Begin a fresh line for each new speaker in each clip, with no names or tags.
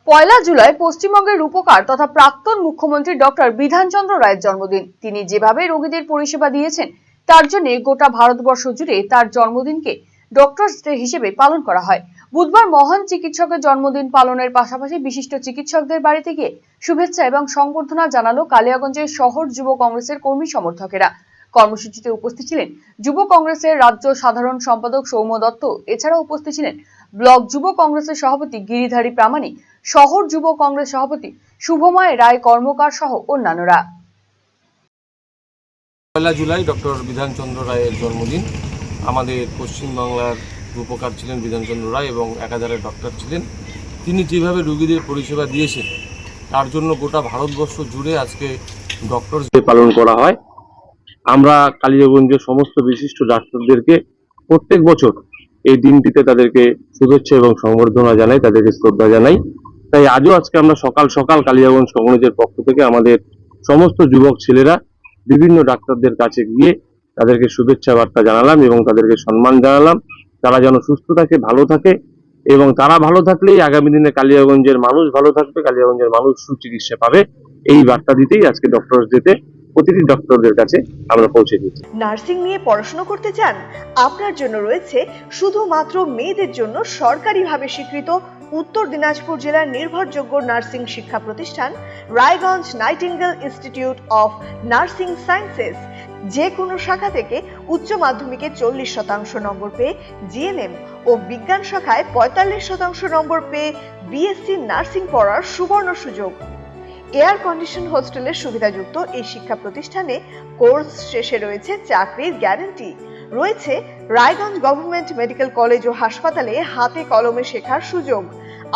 পয়লা জুলাই পশ্চিমবঙ্গের রূপকার তথা প্রাক্তন মুখ্যমন্ত্রী ডক্টর বিধানচন্দ্র রায়ের জন্মদিন। তিনি যেভাবে রোগীদের পরিষেবা দিয়েছেন তার জন্য গোটা ভারতবর্ষ জুড়ে তার জন্মদিনকে ডক্টরস ডে হিসেবে পালন করা হয়। বুধবার মহান চিকিৎসকের জন্মদিন পালনের পাশাপাশি বিশিষ্ট চিকিৎসকদের বাড়িতে গিয়ে শুভেচ্ছা এবং সংবর্ধনা জানালো কালিয়াগঞ্জের শহর যুব কংগ্রেসের কর্মী সমর্থকেরা। কর্মসূচিতে উপস্থিত ছিলেন যুব কংগ্রেসের রাজ্য সাধারণ সম্পাদক সৌম্য দত্ত। এছাড়াও উপস্থিত ছিলেন ব্লক যুব কংগ্রেসের সভাপতি গিরিধারী প্রামাণিক, শহর যুব কংগ্রেস সভাপতি শুভময় রায় কর্মকার সহ অন্যান্যরা।
পয়লা জুলাই ডক্টর বিধানচন্দ্র রায়ের জন্মদিন। আমাদের পশ্চিমবাংলার রূপকার ছিলেন বিধানচন্দ্র রায় এবং একাধারে ডক্টর ছিলেন। তিনি যেভাবে রোগীদের পরিষেবা দিয়েছেন তার জন্য গোটা ভারতবর্ষ জুড়ে আজকে ডক্টরস ডে পালন করা হয়। আমরা কালিয়াগঞ্জের সমস্ত বিশিষ্ট ডাক্তারদেরকে প্রত্যেক বছর এই দিনটিতে তাদেরকে শুভেচ্ছা এবং সংবর্ধনা জানাই, তাদেরকে শ্রদ্ধা জানাই। তাই আজও আজকে আমরা সকাল সকাল কালিয়াগঞ্জ কংগ্রেসের পক্ষ থেকে আমাদের সমস্ত যুবক ছেলেরা বিভিন্ন ডাক্তারদের কাছে গিয়ে তাদেরকে শুভেচ্ছা বার্তা জানালাম এবং তাদেরকে সম্মান জানালাম। তারা যেন সুস্থ থাকে, ভালো থাকে এবং তারা ভালো থাকলেই আগামী দিনে কালিয়াগঞ্জের মানুষ ভালো থাকবে, কালিয়াগঞ্জের মানুষ সুচিকিৎসা পাবে। এই বার্তা দিতেই আজকে ডক্টরস ডেতে প্রতিটি ডক্টরদের কাছে আমরা পৌঁছে দিচ্ছি।
নার্সিং নিয়ে পড়াশোনা করতে চান? আপনার জন্য রয়েছে শুধুমাত্র মেয়েদের জন্য সরকারিভাবে স্বীকৃত উত্তর দিনাজপুর জেলার নির্ভরযোগ্য নার্সিং শিক্ষা প্রতিষ্ঠান Raiganj Nightingale Institute of Nursing sciences. যে কোনো শাখা থেকে উচ্চ মাধ্যমিকে 40% নম্বর পেয়ে জিএনএম ও বিজ্ঞান শাখায় 45% নম্বর পেয়ে বিএসসি নার্সিং পড়ার সুবর্ণ সুযোগ। এয়ার কন্ডিশন হোস্টেলের সুবিধাযুক্ত এই শিক্ষা প্রতিষ্ঠানে কোর্স শেষে রয়েছে চাকরির গ্যারান্টি। রয়েছে রায়গঞ্জ গভর্নমেন্ট মেডিকেল কলেজ ও হাসপাতালে হাতে কলমে শেখার সুযোগ।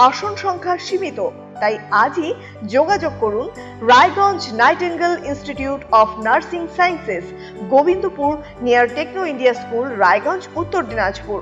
আসন সংখ্যা সীমিত, তাই আজই যোগাযোগ করুন Raiganj Nightingale Institute of Nursing Sciences, Gobindapur near Techno India School, Raiganj, Uttar Dinajpur.